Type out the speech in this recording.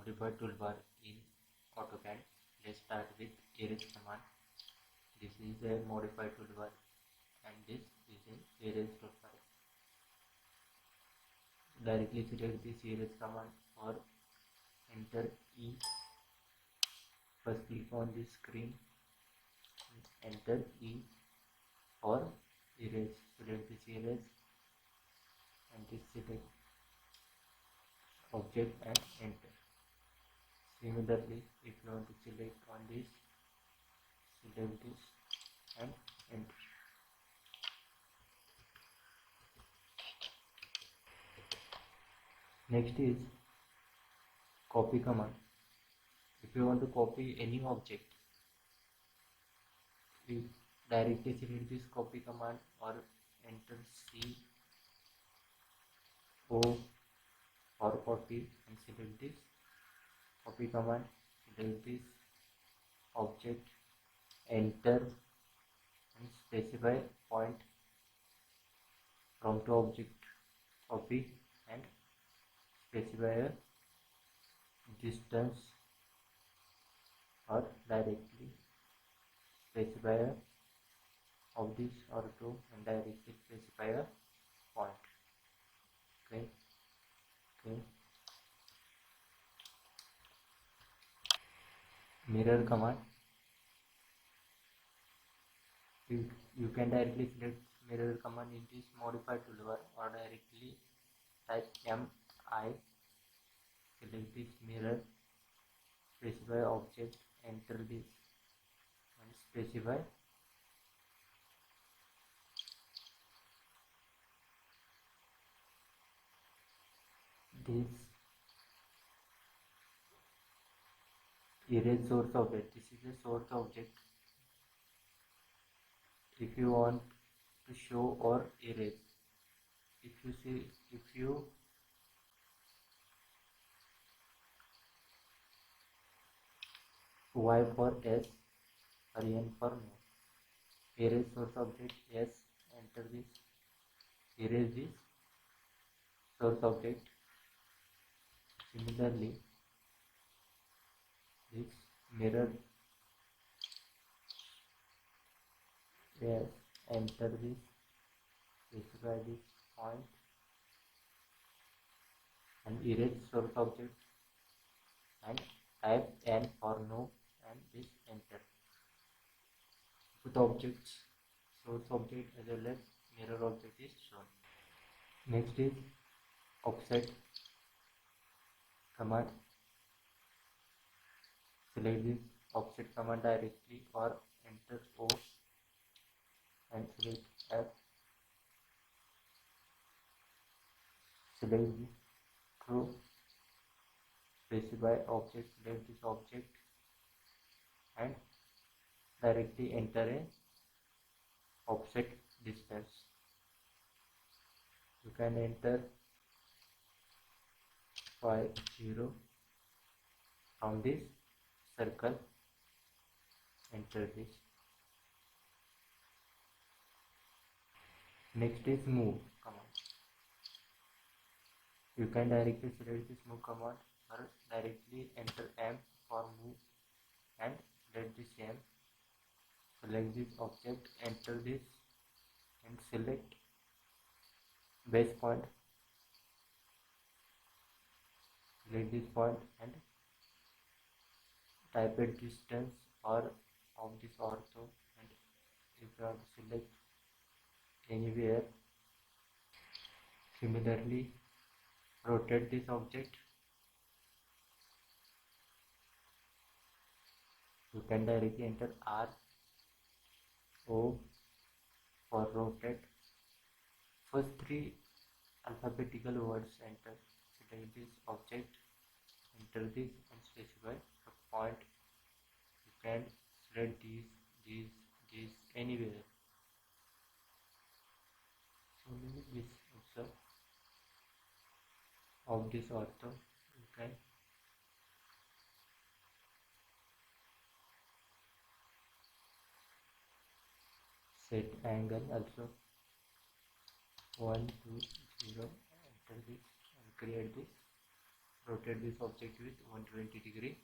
modify toolbar in Autocad. Let's start with erase command. This is a modify toolbar and this is an erase toolbar. Directly select this erase command or enter E. First click on this screen and enter E or erase. Select this erase and this select object and enter. Similarly, if you want to select on this, select this and enter. Next is copy command. If you want to copy any object, you directly select this copy command or enter C O or copy and select this copy command, select this object, enter and specify point from to object copy and specify a distance or directly specify a of this or two and directly specify a point. Okay. Mirror command. You can directly select mirror command in this modify toolbar or directly type MI, select this mirror, specify object, enter this and specify this erase source object. This is a source object. If you want to show or erase, if you Y for S or N for no, erase source object S, enter this, erase this source object. Similarly, this mirror S, enter this, specify this point and erase source object and type N for no and this enter. Both objects, source object as well as mirror object is shown. Next is offset command. Select this offset command directly or enter O and select F. Select this true, specify object, select this object and directly enter a offset distance. You can enter 0 from this circle, enter this. Next is move command. You can directly select this move command or directly enter M for move and select this M. Select this object, enter this and select base point. Select this point and type a distance or of this ortho, and if you have to select anywhere. Similarly, rotate this object. You can directly enter R O for rotate. First three alphabetical words enter. Select this object, enter this and specify a point. You can select these anywhere. Similarly, this also of this ortho you can set angle also 1 2 0, enter this and create this rotate this object with 120 degree.